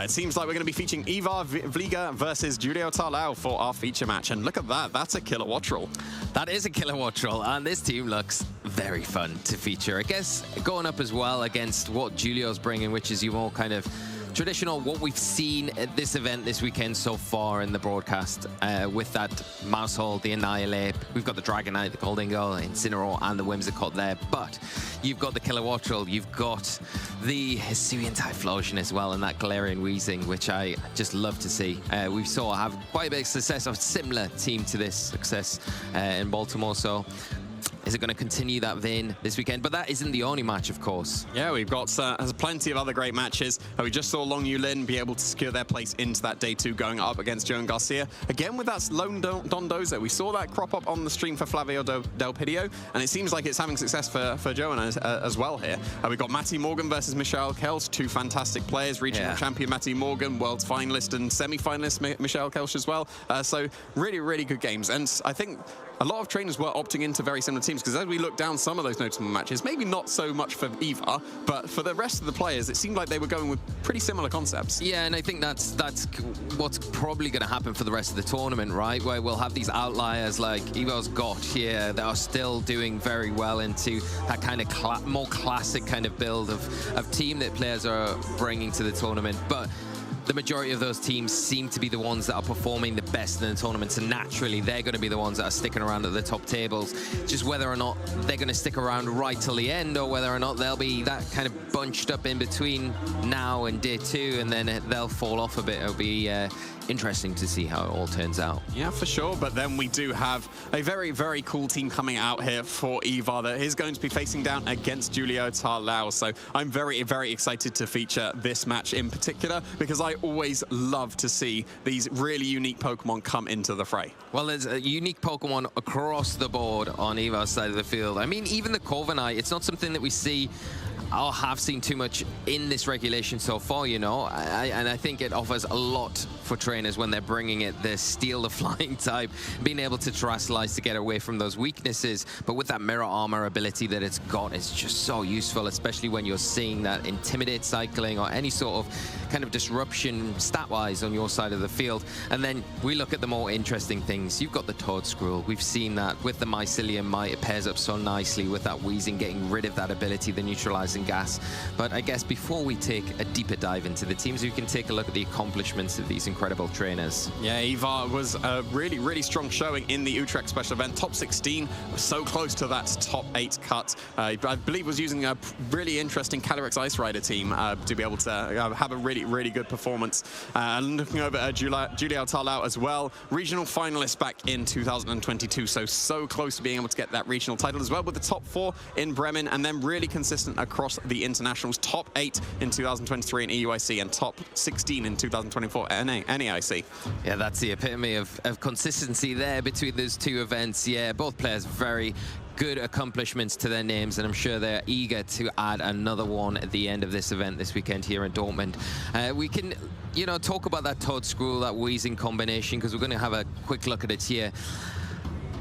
It seems like we're going to be featuring Yvar Vlieger versus Giulio Tarlao for our feature match. And look at that, that's a killer watch roll. That is a killer watch roll, and this team looks very fun to feature. I guess going up as well against what Giulio's bringing, which is your more kind of traditional, what we've seen at this event this weekend so far in the broadcast, with that Mousehold, the Annihilate. We've got the Dragonite, the Golden Gull, Incineroar, and the Whimsicott there. But you've got the Killer Wattrel, you've got the Hisuian Typhlosion as well, and that Galarian Weezing, which I just love to see. We saw have quite a bit of success, a similar team to this success in Baltimore. So is it going to continue that vein this weekend? But that isn't the only match, of course. Yeah, we've got plenty of other great matches. We just saw Long Yu Lin be able to secure their place into that day 2 going up against Joan Garcia. Again, with that lone Dondozo, we saw that crop up on the stream for Flavio Del Pidio, and it seems like it's having success for Joan as well here. We've got Matty Morgan versus Michelle Kelsch, 2 fantastic players. Regional champion Matty Morgan, world's finalist and semi-finalist Michelle Kelsch as well. So really, really good games. And I think a lot of trainers were opting into very similar teams, because as we look down some of those notable matches, maybe not so much for Yvar, but for the rest of the players, it seemed like they were going with pretty similar concepts. Yeah, and I think that's what's probably going to happen for the rest of the tournament, right? Where we'll have these outliers like Yvar's got here that are still doing very well into that kind of more classic kind of build of team that players are bringing to the tournament. But the majority of those teams seem to be the ones that are performing the best in the tournament, so naturally they're going to be the ones that are sticking around at the top tables. Just whether or not they're going to stick around right till the end, or whether or not they'll be that kind of bunched up in between now and day 2, and then they'll fall off a bit. It'll be interesting to see how it all turns out. Yeah, for sure. But then we do have a very, very cool team coming out here for Yvar that is going to be facing down against Giulio Tarlao. So I'm very, very excited to feature this match in particular, because I always love to see these really unique Pokemon come into the fray. Well, there's a unique Pokemon across the board on Yvar's side of the field. I mean, even the Corviknight, it's not something that we see or have seen too much in this regulation so far, you know, and I think it offers a lot for trainers when they're bringing it, the Steel, the Flying type, being able to Terastallize to get away from those weaknesses. But with that Mirror Armor ability that it's got, it's just so useful, especially when you're seeing that Intimidate cycling or any sort of kind of disruption stat-wise on your side of the field. And then we look at the more interesting things. You've got the Toedscruel. We've seen that with the Mycelium Might. It pairs up so nicely with that Weezing, getting rid of that ability, the neutralizing gas. But I guess before we take a deeper dive into the teams, we can take a look at the accomplishments of these incredible trainers. Yeah, Yvar was a really, really strong showing in the Utrecht special event. Top 16, so close to that top 8 cut. I believe was using a really interesting Calyrex Ice Rider team to be able to have a really, really good performance. And looking over at Giulio Tarlao as well, regional finalist back in 2022, so close to being able to get that regional title as well, with the top 4 in Bremen, and then really consistent across the internationals. Top 8 in 2023 in EUIC and top 16 in 2024 NEIC. Yeah, that's the epitome of consistency there between those 2 events. Yeah, both players very good accomplishments to their names, and I'm sure they're eager to add another one at the end of this event this weekend here in Dortmund. We can, you know, talk about that Toedscruel, that Weezing combination, because we're going to have a quick look at it here.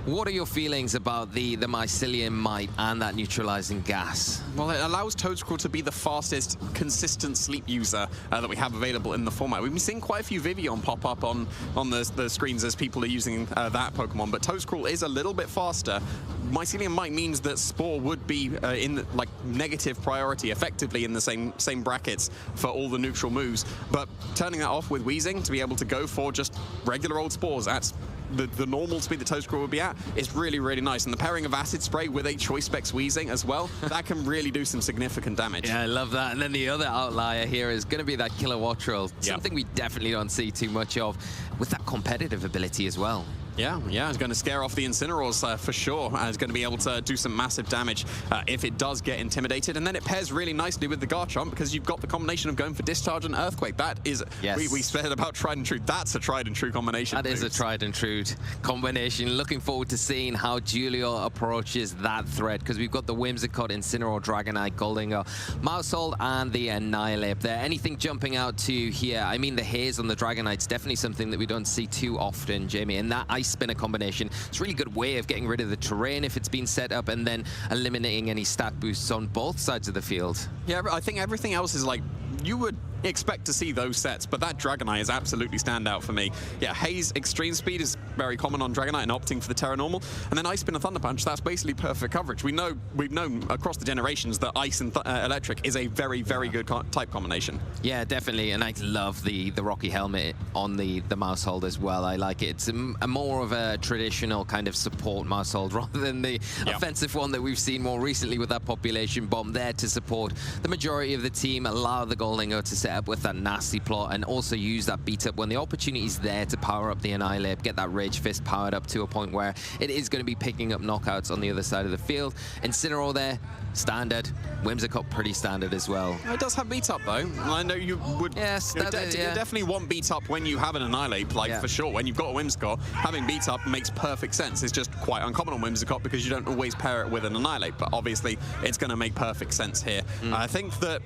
What are your feelings about the Mycelium Might and that neutralizing gas? Well, it allows Toedscruel to be the fastest, consistent sleep user that we have available in the format. We've been seeing quite a few Vivillon pop up on the screens as people are using that Pokemon, but Toedscruel is a little bit faster. Mycelium Might means that Spore would be in like negative priority, effectively in the same brackets for all the neutral moves. But turning that off with Weezing to be able to go for just regular old Spores at the normal speed that Toedscruel would be at is really, really nice. And the pairing of Acid Spray with a Choice Specs Weezing as well, that can really do some significant damage. Yeah, I love that. And then the other outlier here is going to be that Killer Wattrel, something we definitely don't see too much of, with that competitive ability as well. Yeah, it's going to scare off the Incineroars for sure. It's going to be able to do some massive damage if it does get intimidated. And then it pairs really nicely with the Garchomp, because you've got the combination of going for Discharge and Earthquake. That is, we said about tried and true. That's a tried and true combination. That is a tried and true combination. Looking forward to seeing how Giulio approaches that threat, because we've got the Whimsicott, Incineroar, Dragonite, Goldinger, Mousehold, and the Annihilate there. Anything jumping out to you here? I mean, the haze on the Dragonite's definitely something that we don't see too often, Jamie, and that Ice Spinner combination. It's a really good way of getting rid of the terrain if it's been set up, and then eliminating any stat boosts on both sides of the field. Yeah, I think everything else is like, you would expect to see those sets, but that Dragonite is absolutely standout for me. Yeah, Haze Extreme Speed is very common on Dragonite and opting for the Terra Normal, and then Ice Spin and Thunder Punch, that's basically perfect coverage. We've known across the generations that Ice and Electric is a very, very good type combination. Yeah, definitely, and I love the Rocky Helmet on the mouse hold as well. I like it. It's a more of a traditional kind of support mouse hold rather than the offensive one that we've seen more recently with that population bomb there to support the majority of the team, allow the Goldingo to set up with that nasty plot, and also use that beat up when the opportunity is there to power up the Annihilate, get that Rage Fist powered up to a point where it is going to be picking up knockouts on the other side of the field. Incineroar there, standard. Whimsicott pretty standard as well. It does have beat up though. I know you would. Yes, you definitely want beat up when you have an Annihilate, for sure. When you've got a Whimsicott, having beat up makes perfect sense. It's just quite uncommon on Whimsicott because you don't always pair it with an Annihilate, but obviously it's going to make perfect sense here. I think that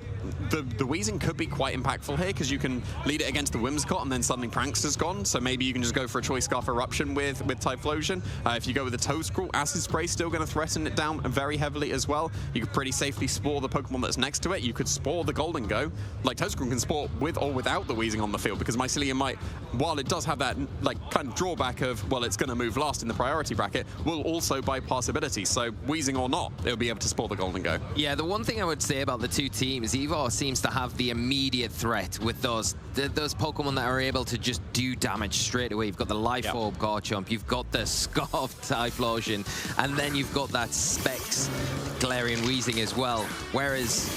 the Wheezing could be quite impactful here because you can lead it against the Whimsicott and then suddenly Prankster's gone, so maybe you can just go for a Choice Scarf Eruption with Typhlosion. If you go with the Toedscruel, Acid Spray still going to threaten it down very heavily as well. You could pretty safely spore the Pokemon that's next to it. You could spore the Goldingo. Like Toedscruel can spore with or without the Wheezing on the field because Mycelium might, while it does have that kind of drawback of, well, it's going to move last in the priority bracket, will also bypass abilities. So Wheezing or not, it'll be able to spore the Goldingo. Yeah, the one thing I would say about the two teams, Yvar seems to have the immediate threat with those Pokemon that are able to just do damage straight away. You've got the Life Orb Garchomp, you've got the Scarf Typhlosion, and then you've got that Specs Galarian Wheezing as well. Whereas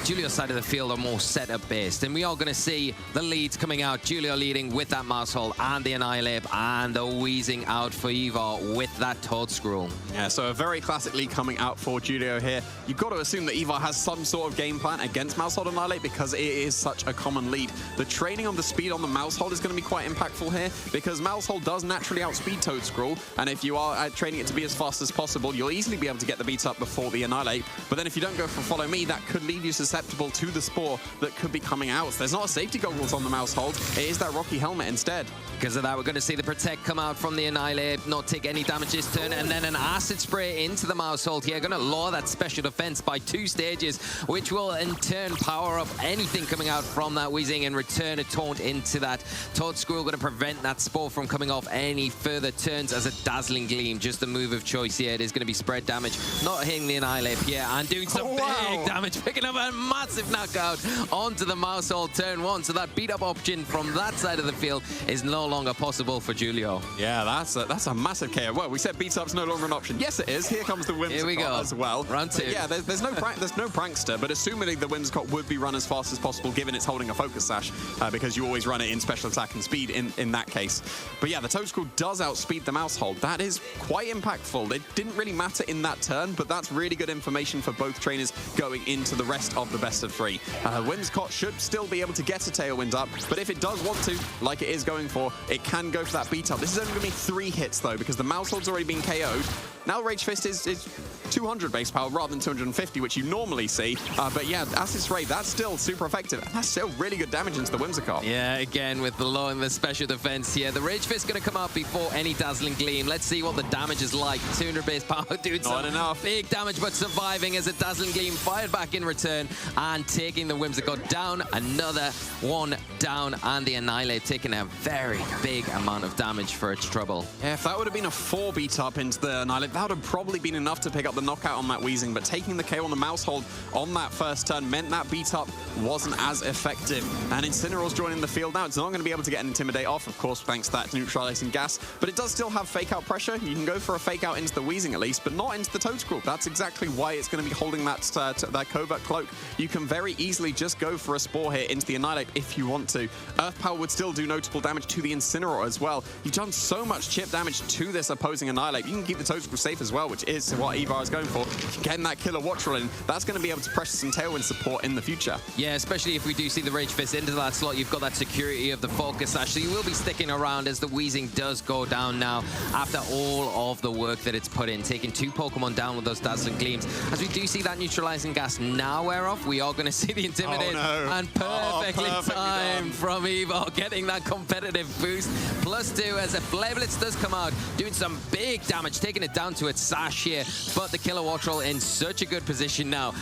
Giulio's side of the field are more setup based, and we are going to see the leads coming out. Giulio leading with that mouse hole and the Annihilate, and the Wheezing out for Yvar with that Toedscruel. Yeah, so a very classic lead coming out for Giulio here. You've got to assume that Yvar has some sort of game plan against mouse hold Annihilate because it is such a common lead. The training on the speed on the mouse hold is going to be quite impactful here because mouse hold does naturally outspeed Toedscruel, and if you are training it to be as fast as possible, you'll easily be able to get the beat up before the Annihilate. But then if you don't go for Follow Me, that could leave you susceptible to the Spore that could be coming out. So there's not a safety goggles on the mouse hold. It is that Rocky Helmet instead. Because of that, we're going to see the Protect come out from the Annihilate, not take any damage this turn, and then an Acid Spray into the mouse hold here. Going to lower that special defense by 2 stages, which will in turn power up anything coming out from that Wheezing and return a Taunt into that Toedscruel. Going to prevent that Spore from coming off any further turns as a Dazzling Gleam. Just the move of choice here. It is going to be spread damage, not hitting the Annihilate here, and doing some big damage, picking up a massive knockout onto the mouse hold turn 1. So that beat up option from that side of the field is no longer possible for Giulio. Yeah, that's a massive KO. Well, we said beat up's no longer an option. Yes, it is. Here comes the Whimsicott as well. Round 2. Yeah, there's no Prankster, but assumingly the Whimsicott would be run as fast as possible given it's holding a Focus Sash because you always run it in special attack and speed in that case. But yeah, the Toedscruel does outspeed the mouse hold. That is quite impactful. It didn't really matter in that turn, but that's really good information for both trainers going into the rest of the best of 3. Whimsicott should still be able to get a Tailwind up, but if it does want to, like it is going for, it can go for that beat up. This is only going to be 3 hits though, because the mouse hold's already been KO'd. Now Rage Fist is 200 base power rather than 250, which you normally see. But yeah, Acid Spray, that's still super effective. And that's still really good damage into the Whimsicott. Yeah, again, with the low and the special defense here. The Rage Fist going to come out before any Dazzling Gleam. Let's see what the damage is like. 200 base power, doing some big damage, but surviving as a Dazzling Gleam fired back in return and taking the Whimsicott down. Another one down, and the Annihilate taking a very big amount of damage for its trouble. Yeah, if that would have been a 4 beat up into the Annihilate, that would have probably been enough to pick up the knockout on that Wheezing, but taking the KO on the mouse hold on that first turn meant that beat up wasn't as effective. And Incineroar's joining the field now. It's not going to be able to get an Intimidate off, of course, thanks to that neutralizing gas, but it does still have fake out pressure. You can go for a fake out into the Wheezing at least, but not into the Toedscruel. That's exactly why it's going to be holding that covert cloak. You can very easily just go for a Spore here into the Annihilate if you want to. Earth Power would still do notable damage to the Incineroar as well. You've done so much chip damage to this opposing Annihilate. You can keep the Toedscruel safe as well, which is what Yvar is going for. Getting that Killer Watch Roll in, that's going to be able to pressure some Tailwind support in the future. Yeah, especially if we do see the Rage Fist into that slot, you've got that security of the Focus Sash, so you will be sticking around as the Wheezing does go down now after all of the work that it's put in, taking 2 Pokemon down with those Dazzling Gleams. As we do see that neutralizing gas now wear off, we are going to see the Intimidate, and perfectly timed from Yvar, getting that competitive boost. +2 as a Flare Blitz does come out, doing some big damage, taking it down to its Sash here, but the Killer Watch Roll in such a good position now.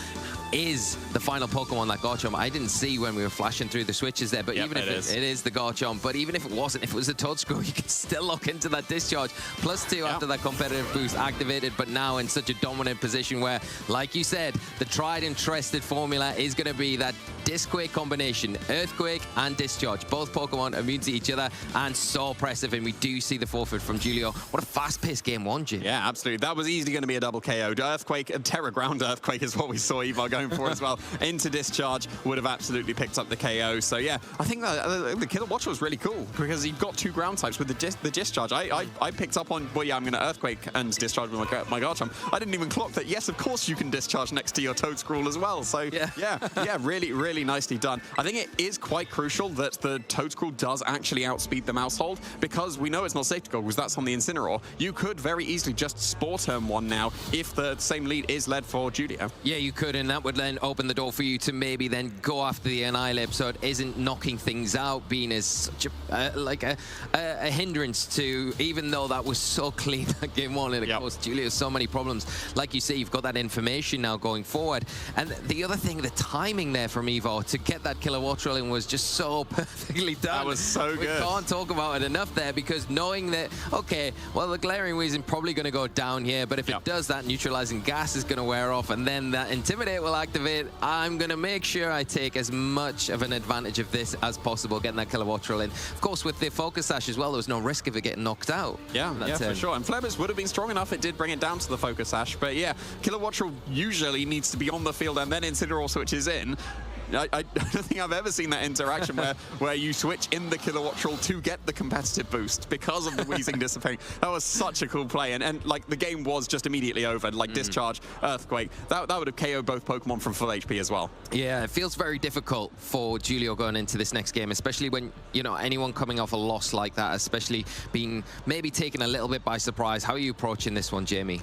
is the final Pokemon, that Garchomp. I didn't see when we were flashing through the switches there, but even if it is the Garchomp, but even if it wasn't, if it was a Toadscroll, you could still lock into that Discharge. +2 after that competitive boost activated, but now in such a dominant position where, like you said, the tried and trusted formula is going to be that Disc-Quake combination, Earthquake and Discharge. Both Pokemon immune to each other and so oppressive, and we do see the forfeit from Giulio. What a fast-paced game one, Jim. Yeah, absolutely. That was easily going to be a double KO. Earthquake, Terra Ground Earthquake is what we saw Yvar going for as well. Into Discharge would have absolutely picked up the KO. So yeah, I think the Killer Watcher was really cool because you've got 2 ground types with the Discharge. I picked up on, well, yeah, I'm going to Earthquake and Discharge with my Garchomp. I didn't even clock that, yes, of course you can Discharge next to your Toadscroll as well. So yeah, really nicely done. I think it is quite crucial that the Toadscroll does actually outspeed the Mousehold, because we know it's not safe to go, because that's on the Incineroar. You could very easily just Spore turn 1 now if the same lead is led for Giulio. Yeah, you could, and that would then open the door for you to maybe then go after the Annihilate, so it isn't knocking things out, being as such a hindrance to, even though that was so clean that game 1, and of course Giulio has so many problems. Like you say, you've got that information now going forward. And the other thing, the timing there from Yvar to get that Killer Wattrel in was just so perfectly done. That was so good. We can't talk about it enough there, because knowing that, okay, well, the Glaring Weezing probably going to go down here, but if it does, that neutralizing gas is going to wear off, and then that Intimidate will activate. I'm going to make sure I take as much of an advantage of this as possible, getting that Killer Wattrel in. Of course, with the Focus Sash as well, there was no risk of it getting knocked out. Yeah, for sure. And Flebis would have been strong enough. It did bring it down to the Focus Sash, but yeah, Killer Wattrel usually needs to be on the field and then Incineroar switches in. I don't think I've ever seen that interaction where you switch in the Killer Wattrel to get the competitive boost because of the Weezing dissipating. That was such a cool play, and like the game was just immediately over. Like Discharge, Earthquake, that would have KO'd both Pokemon from full HP as well. Yeah, it feels very difficult for Giulio going into this next game, especially when, you know, anyone coming off a loss like that, especially being maybe taken a little bit by surprise. How are you approaching this one, Jamie?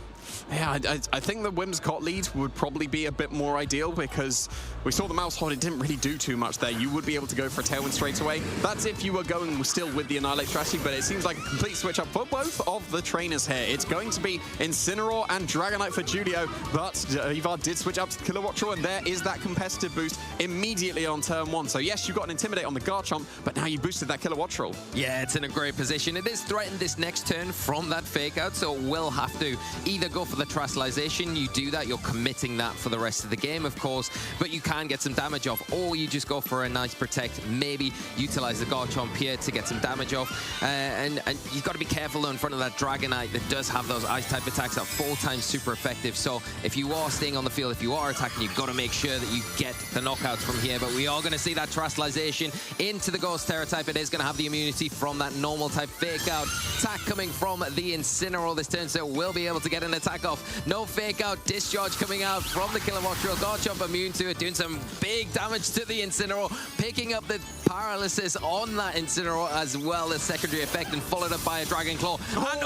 Yeah, I think the Whimsicott lead would probably be a bit more ideal, because we saw the Mousehold, it didn't really do too much there. You would be able to go for a Tailwind straight away. That's if you were going still with the Annihilate strategy, but it seems like a complete switch up for both of the trainers here. It's going to be Incineroar and Dragonite for Giulio, but Yvar did switch up to Killer Wattrel, and there is that competitive boost immediately on turn 1. So yes, you got an Intimidate on the Garchomp, but now you boosted that Killer Wattrel. Yeah, it's in a great position. It is threatened this next turn from that Fake Out, so it will have to either go for the Terastallization. You do that, you're committing that for the rest of the game, of course, but you can get some damage off, or you just go for a nice Protect, maybe utilize the Garchomp here to get some damage off, and you've got to be careful though in front of that Dragonite that does have those Ice-type attacks that 4 times super effective. So if you are staying on the field, if you are attacking, you've got to make sure that you get the knockouts from here, but we are going to see that Terastallization into the Ghost Terror type. It is going to have the immunity from that normal type Fake Out. Attack coming from the Incineroar this turn, so it will be able to get an attack off. No Fake Out, Discharge coming out from the Killer Wattrel. Garchomp immune to it, doing some big damage to the Incineroar, picking up the Paralysis on that Incineroar as well, the secondary effect, and followed up by a Dragon Claw. And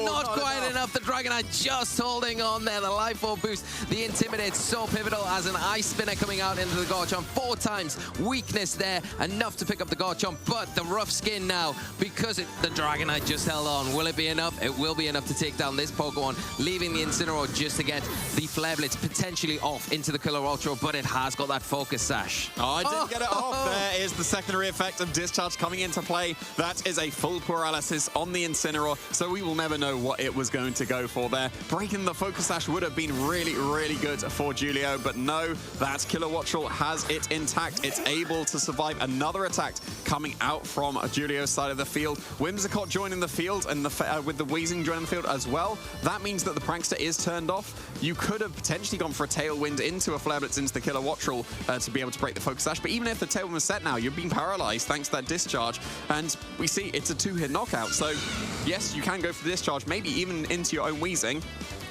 not quite enough. The Dragonite just holding on there. The Life Orb boost, the Intimidate, so pivotal as an Ice Spinner coming out into the Garchomp. 4 times weakness there, enough to pick up the Garchomp, but the Rough Skin now, because the Dragonite just held on. Will it be enough? It will be enough to take down this Pokemon, leaving the Incineroar just to get the Flare Blitz potentially off into the Killer Wattrel, but it has got that Focus Sash. Oh, I didn't get it off. There is the secondary effect of Discharge coming into play. That is a full paralysis on the Incineroar, so we will never know what it was going to go for there. Breaking the Focus Sash would have been really good for Giulio, but no, that Killer Wattrel has it intact. It's able to survive another attack coming out from Giulio's side of the field. Whimsicott joining the field, and with the Weezing joining the field as well. That means that the Prankster is turned off. You could have potentially gone for a Tailwind into a Flare Blitz into the Killer Wattrel to be able to break the Focus Sash, but even if the Tailwind was set now, you're being paralyzed thanks to that Discharge, and we see it's a 2-hit knockout. So yes, you can go for the Discharge, maybe even into your own Weezing.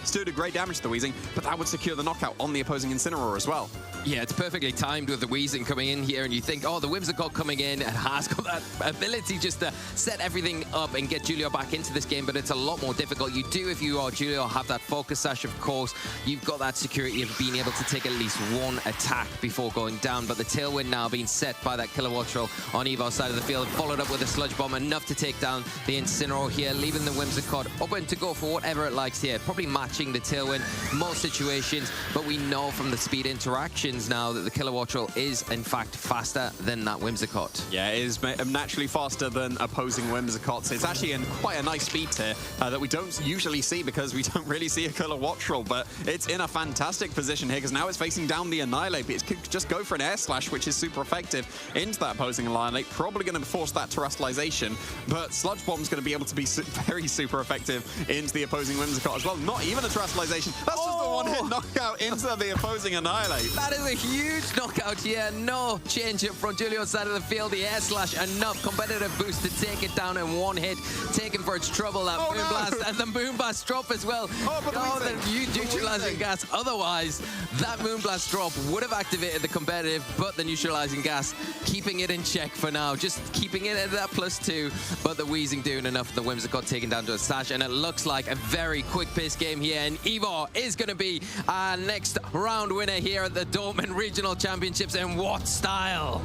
Still did great damage to the Weezing, but that would secure the knockout on the opposing Incineroar as well. Yeah, it's perfectly timed with the Weezing coming in here, and you think, oh, the Whimsicott coming in and has got that ability just to set everything up and get Giulio back into this game, but it's a lot more difficult. You do, if you are Giulio, have that Focus Sash, of course. You've got that security of being able to take at least 1 attack before going down, but the Tailwind now being set by that Killer Wattrel on Yvar's side of the field, followed up with a Sludge Bomb, enough to take down the Incineroar here, leaving the Whimsicott open to go for whatever it likes here, probably matching the Tailwind most situations, but we know from the speed interaction seconds now that the Kilowattrel is, in fact, faster than that Whimsicott. Yeah, it is naturally faster than opposing Whimsicots. It's actually in quite a nice speed tier that we don't usually see because we don't really see a Kilowattrel, but it's in a fantastic position here because now it's facing down the Annihilate. It could just go for an Air Slash, which is super effective into that opposing Annihilate, probably going to force that Terrestrialization, but Sludge Bomb's going to be able to be very super effective into the opposing Whimsicott as well. Not even a Terrestrialization. That's just the one-hit knockout into the opposing Annihilate. That is a huge knockout here. No change-up from Giulio's side of the field. The Air Slash, enough competitive boost to take it down in one hit. Taken for its trouble, that Moonblast, and the Moonblast drop as well. The neutralizing gas. Otherwise, that Moonblast drop would have activated the competitive, but the neutralizing gas keeping it in check for now. Just keeping it at that +2, but the Wheezing doing enough. The Whimsicott taken down to a Sash, and it looks like a very quick-paced game here, and Yvar is going to be our next round winner here at the Dortmund Regional Championships. In what style?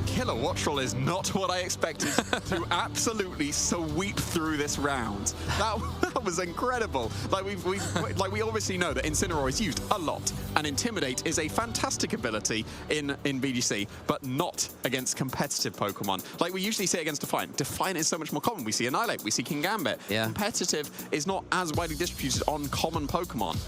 Kilowattrel is not what I expected to absolutely sweep through this round. That was incredible. Like we obviously know that Incineroar is used a lot, and Intimidate is a fantastic ability in VGC, but not against competitive Pokemon. Like we usually see it against Defiant. Defiant is so much more common. We see Annihilate, we see King Gambit. Yeah. Competitive is not as widely distributed on common Pokemon.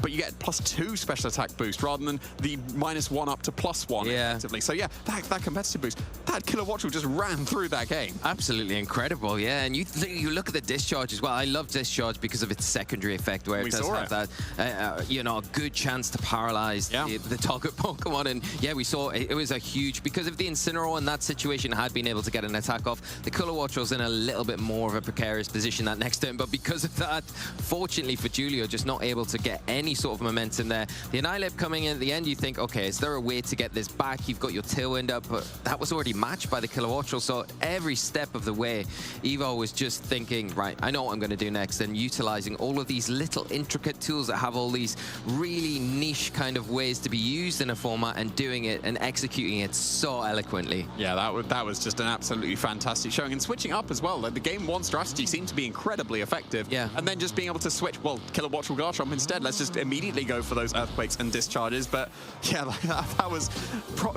But you get +2 special attack boost rather than the -1 up to +1 effectively. So yeah, that competitive boost, that Kilowattrel just ran through that game. Absolutely incredible, yeah. And you look at the discharge as well. I love discharge because of its secondary effect, where it does have that, you know, a good chance to paralyze the target Pokemon. And yeah, we saw it was a huge, because if the Incineroar in that situation had been able to get an attack off, the Kilowattrel's in a little bit more of a precarious position that next turn. But because of that, fortunately for Giulio, just not able to get any sort of momentum there. The Annihilate coming in at the end, you think, okay, is there a way to get this back? You've got your Tailwind up, but that was already matched by the Kilowattrel. So every step of the way, Yvar was just thinking, right, I know what I'm going to do next, and utilizing all of these little intricate tools that have all these really niche kind of ways to be used in a format, and doing it and executing it so eloquently. Yeah, that was just an absolutely fantastic showing, and switching up as well. Like the game 1 strategy seemed to be incredibly effective. Yeah. And then just being able to switch, well, Kilowattrel Garchomp instead. Let's just immediately go for those Earthquakes and discharges. But yeah,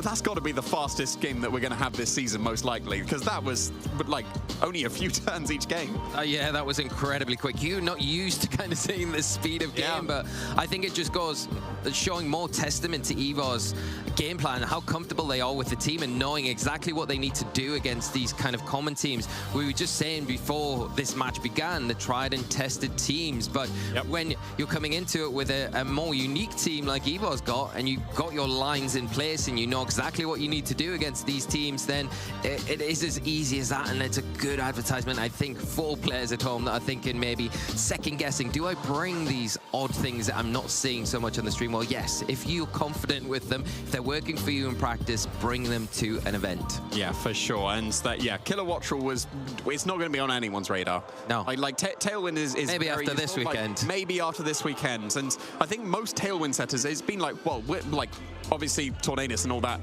that's got to be the fastest game that we're going to have this season, most likely, because that was like only a few turns each game. Yeah, that was incredibly quick. You're not used to kind of seeing the speed of game, but I think it just goes showing more testament to Yvar's game plan, how comfortable they are with the team and knowing exactly what they need to do against these kind of common teams. We were just saying before this match began, the tried and tested teams, but when you're coming into it with a more unique team like Yvar's got, and you've got your lines in place and you know exactly what you need to do against these teams, then it is as easy as that, and it's a good advertisement, I think, for players at home that are thinking maybe second guessing, do I bring these odd things that I'm not seeing so much on the stream? Well, yes, if you're confident with them, if they're working for you in practice, bring them to an event. Yeah, for sure. And that, yeah, Kilowattrel it's not going to be on anyone's radar. No. Like Tailwind is maybe after this weekend. Like, maybe after this weekend. And I think most Tailwind setters, it's been like, well, like obviously Tornadus and all that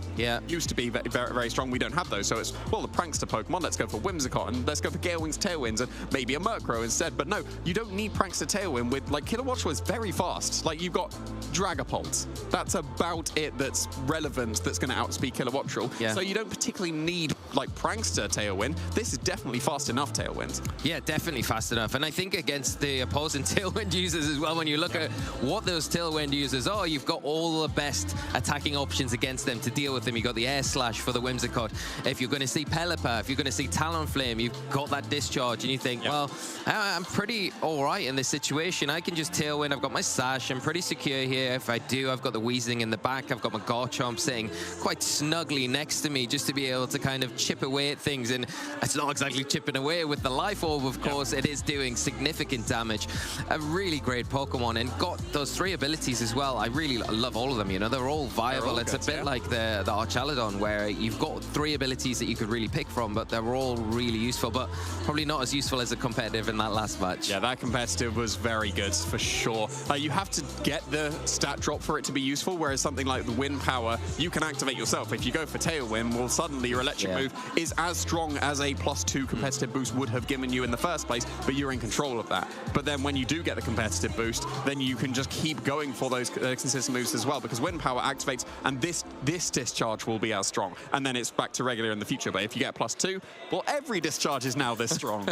used to be very, very strong. We don't have those, so it's, well, the Prankster Pokemon, let's go for Whimsicott, and let's go for Gale Wings Tailwinds, and maybe a Murkrow instead. But no, you don't need Prankster Tailwind with, like, Kilowattrel is very fast. Like, you've got Dragapult. That's about it that's relevant, that's going to outspeed Kilowattrel. Yeah. So you don't particularly need, like, Prankster Tailwind. This is definitely fast enough Tailwind. Yeah, definitely fast enough. And I think against the opposing Tailwind users as well, when you look at what those Tailwind users are, you've got all the best attacking options against them to deal with them. You've got the Air Slash for the Whimsicott. If you're going to see Pelipper, if you're going to see Talonflame, you've got that discharge, and you think, well, I'm pretty all right in this situation. I can just Tailwind. I've got my Sash. I'm pretty secure here. If I do, I've got the Weezing in the back. I've got my Garchomp sitting quite snugly next to me just to be able to kind of chip away at things. And it's not exactly chipping away with the Life Orb, of course. It is doing significant damage. A really great Pokemon, and got those 3 abilities as well. I really love all of them, you know. They're all viable. It's good, a bit like the Archelodon, where you've got 3 abilities that you could really pick from, but they're all really useful, but probably not as useful as the competitive in that last match. Yeah, that competitive was very good, for sure. You have to get the stat drop for it to be useful, whereas something like the wind power, you can activate yourself. If you go for Tailwind, well, suddenly your electric move is as strong as a +2 competitive boost would have given you in the first place, but you're in control of that. But then when you do get the competitive boost, then you can just keep going for those consistent moves as well, because wind power activates, and this discharge will be as strong, and then it's back to regular in the future. But if you get +2, well, every discharge is now this strong.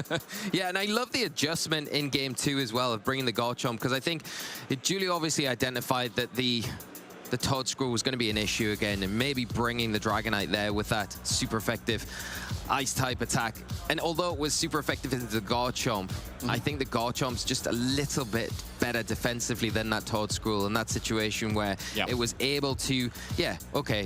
Yeah, and I love the adjustment in game 2 as well of bringing the Garchomp, because I think Giulio obviously identified that the Toad Screw was going to be an issue again, and maybe bringing the Dragonite there with that super effective Ice-type attack. And although it was super effective into the Garchomp, I think the Garchomp's just a little bit better defensively than that Toad Screw in that situation where it was able to,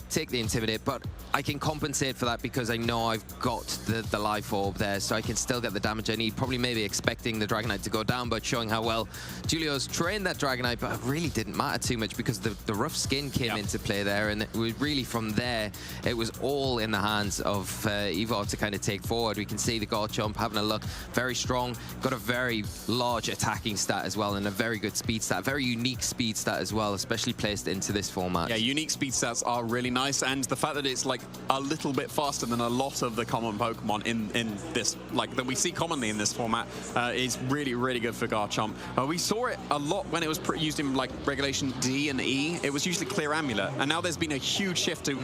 take the Intimidate, but I can compensate for that because I know I've got the Life Orb there, so I can still get the damage I need. Probably maybe expecting the Dragonite to go down, but showing how well Giulio's trained that Dragonite, but it really didn't matter too much because the rough skin came into play there, and it was really from there, it was all in the hands of Yvar to kind of take forward. We can see the Garchomp having a look, very strong, got a very large attacking stat as well, and a very good speed stat, very unique speed stat as well, especially placed into this format. Yeah, unique speed stats are really nice, and the fact that it's like a little bit faster than a lot of the common Pokemon in this, like that we see commonly in this format, is really, really good for Garchomp. We saw it a lot when it was used in like Regulation D and E. It was usually Clear Amulet, and now there's been a huge shift to,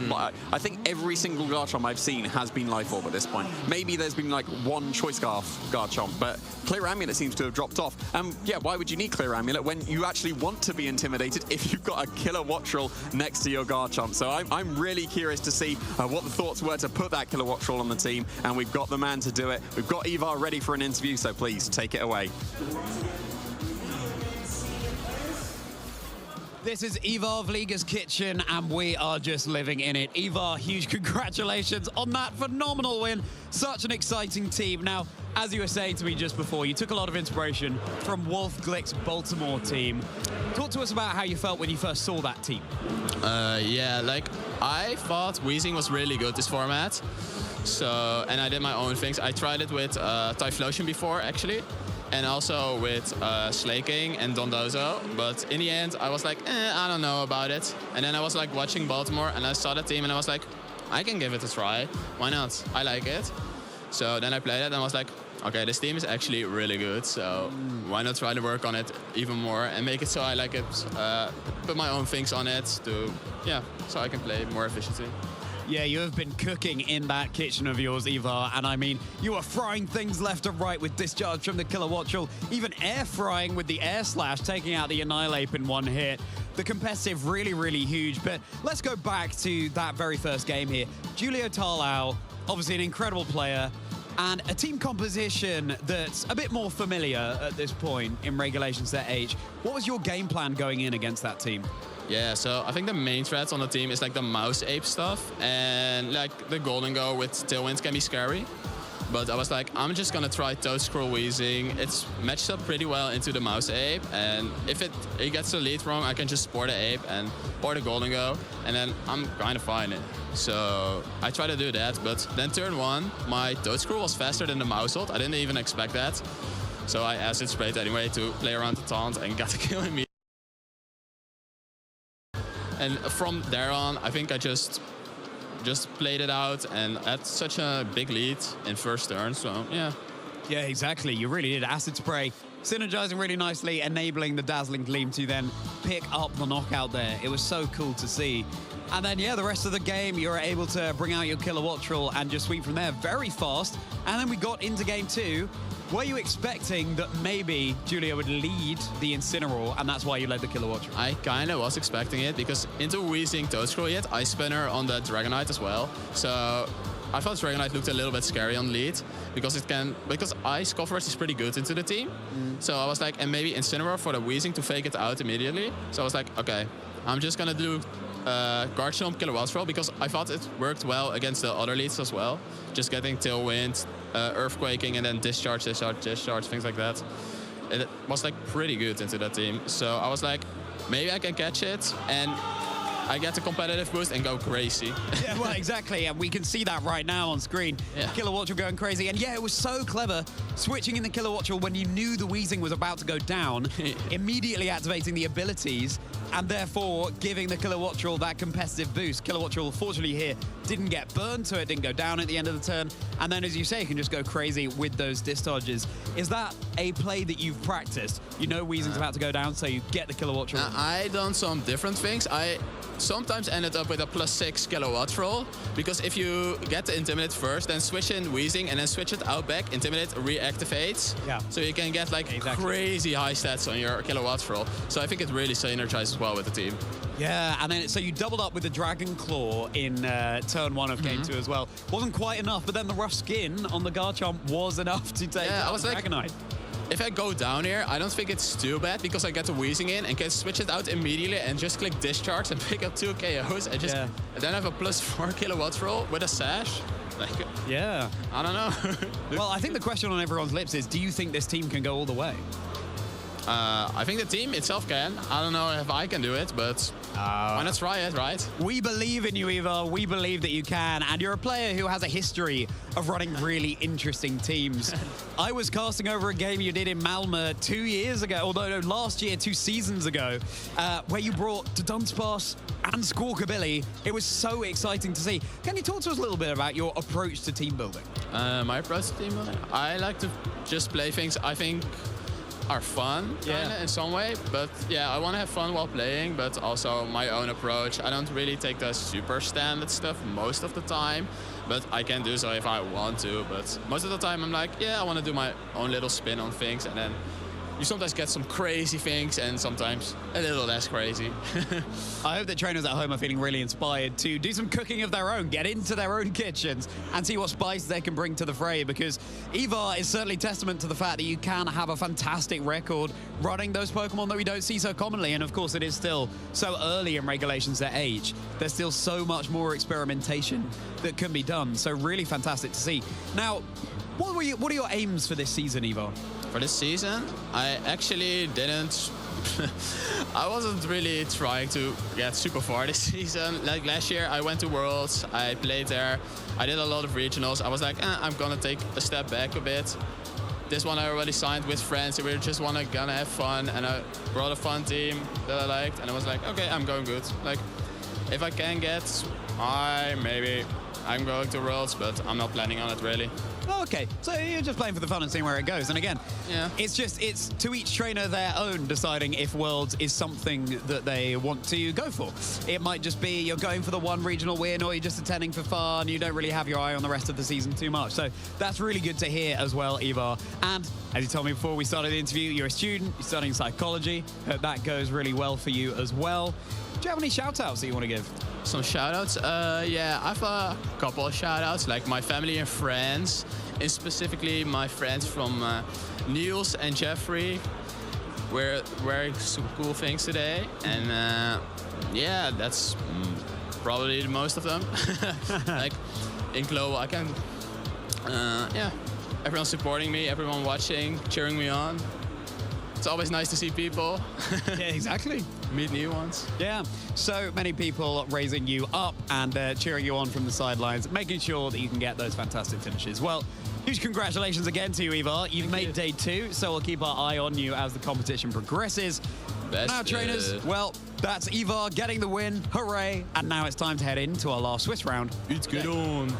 I think every single Garchomp I've seen has been Life Orb at this point. Maybe there's been like one Choice Scarf Garchomp, but Clear Amulet seems to have dropped off. Yeah, why would you need Clear Amulet when you actually want to be intimidated if you've got a killer Wattrel next to your Garchomp? So I'm really curious to see what the thoughts were to put that killer Wattrel on the team, and we've got the man to do it. We've got Yvar ready for an interview, so please take it away. This is Yvar Vlieger's kitchen, and we are just living in it. Yvar, huge congratulations on that phenomenal win. Such an exciting team. Now, as you were saying to me just before, you took a lot of inspiration from Wolf Glick's Baltimore team. Talk to us about how you felt when you first saw that team. Yeah, like, I thought Weezing was really good this format. So, and I did my own things. I tried it with Typhlosion before, actually. And also with Slaking and Dondozo, but in the end I was like, I don't know about it. And then I was like watching Baltimore, and I saw the team, and I was like, I can give it a try. Why not? I like it. So then I played it, and I was like, okay, this team is actually really good. So why not try to work on it even more and make it so I like it? Put my own things on it to, so I can play more efficiently. Yeah, you have been cooking in that kitchen of yours, Yvar, and I mean, you were frying things left and right with discharge from the killer Wattrel, even air frying with the air slash, taking out the Annihilate in one hit. The competitive really, really huge, but let's go back to that very first game here. Giulio Tarlao, obviously an incredible player, and a team composition that's a bit more familiar at this point in Regulation Set H. What was your game plan going in against that team? Yeah, so I think the main threats on the team is like the Mouse Ape stuff, and like the Golden Go with Tailwinds can be scary. But I was like, I'm just gonna try Toad Scroll Weezing. It's matched up pretty well into the Mouse Ape, and if it gets the lead wrong, I can just spore the Ape or the Golden Go, and then I'm kind of fine. So I try to do that, but then turn 1, my Toad Scroll was faster than the Mouse Ult. I didn't even expect that. So I Acid Sprayed anyway to play around the taunt and got the kill immediately. And from there on, I think I just played it out and had such a big lead in first turn, so yeah. Yeah, exactly. You really did. Acid Spray, synergizing really nicely, enabling the Dazzling Gleam to then pick up the knockout there. It was so cool to see. And then, yeah, the rest of the game, you were able to bring out your killer Wattrel and just sweep from there very fast. And then we got into game 2. Were you expecting that maybe Giulio would lead the Incineroar, and that's why you led the killer Wattrel? I kind of was expecting it, because into Weezing Toad Scroll, he had Ice Spinner on the Dragonite as well. So I thought Dragonite looked a little bit scary on lead, because Ice coverage is pretty good into the team. So I was like, and maybe Incineroar for the Weezing to fake it out immediately. So I was like, okay, I'm just gonna do Garchomp Killer Wattrel, because I thought it worked well against the other leads as well. Just getting Tailwind, Earthquaking, and then discharge, things like that. It was like pretty good into that team. So I was like, maybe I can catch it. And I get the competitive boost and go crazy. Yeah, well, exactly, and we can see that right now on screen. Yeah. Kilowattrel going crazy, and yeah, it was so clever switching in the Kilowattrel when you knew the Wheezing was about to go down, immediately activating the abilities, and therefore giving the Kilowattrel that competitive boost. Kilowattrel, fortunately here, didn't get burned, so it didn't go down at the end of the turn, and then, as you say, you can just go crazy with those discharges. Is that a play that you've practiced? You know Wheezing's about to go down, so you get the Kilowattrel. I done some different things. I sometimes ended up with a +6 Kilowattrel, because if you get the Intimidate first, then switch in Wheezing, and then switch it out back, Intimidate reactivates. Yeah. So you can get like crazy high stats on your Kilowattrel. So I think it really synergizes well with the team. Yeah, and then so you doubled up with the Dragon Claw in turn 1 of game 2 as well. Wasn't quite enough, but then the rough skin on the Garchomp was enough to take I out was the like, Dragonite. if I go down here, I don't think it's too bad, because I get the Wheezing in and can switch it out immediately and just click Discharge and pick up 2 KOs. And then I have a +4 Kilowattrel with a Sash. Like, Yeah. I don't know. Well, I think the question on everyone's lips is, do you think this team can go all the way? I think the team itself can. I don't know if I can do it, but why not try it, right? We believe in you, Yvar. We believe that you can. And you're a player who has a history of running really interesting teams. I was casting over a game you did in Malmö 2 years ago, although no, last year, 2 seasons ago, where you brought Dunsparce and Squawkabilly. It was so exciting to see. Can you talk to us a little bit about your approach to team building? My approach to team building? I like to just play things I think are fun, in some way. But yeah, I want to have fun while playing, but also my own approach. I don't really take the super standard stuff most of the time, but I can do so if I want to. But most of the time I'm like, yeah, I want to do my own little spin on things, and then you sometimes get some crazy things and sometimes a little less crazy. I hope that trainers at home are feeling really inspired to do some cooking of their own, get into their own kitchens and see what spice they can bring to the fray, because Yvar is certainly testament to the fact that you can have a fantastic record running those Pokemon that we don't see so commonly. And of course, it is still so early in Regulations their age. There's still so much more experimentation that can be done. So really fantastic to see. Now, what are your aims for this season, Yvar? For this season, I actually didn't... I wasn't really trying to get super far this season. Like last year, I went to Worlds, I played there, I did a lot of regionals. I was like, I'm gonna take a step back a bit. This one I already signed with friends, and we just gonna have fun, and I brought a fun team that I liked, and I was like, okay, I'm going good. Like, if I can get high, maybe I'm going to Worlds, but I'm not planning on it really. Oh, okay, so you're just playing for the fun and seeing where it goes. And again, it's to each trainer their own deciding if Worlds is something that they want to go for. It might just be you're going for the one regional win, or you're just attending for fun. You don't really have your eye on the rest of the season too much. So that's really good to hear as well, Yvar. And as you told me before we started the interview, you're a student, you're studying psychology. Hope that goes really well for you as well. Do you have any shout-outs that you want to give? Some shout-outs? Yeah, I have a couple of shout-outs, like my family and friends, and specifically my friends from Niels and Jeffrey. We're wearing some cool things today, and yeah, that's probably most of them. Like in Glow, I can, yeah, everyone's supporting me, everyone watching, cheering me on. It's always nice to see people. Yeah, exactly. Meet new ones. Yeah, so many people raising you up and cheering you on from the sidelines, making sure that you can get those fantastic finishes. Well, huge congratulations again to you, Yvar. You've made day 2, so we'll keep our eye on you as the competition progresses. Now, trainers, well, that's Yvar getting the win. Hooray. And now it's time to head into our last Swiss round. It's good on.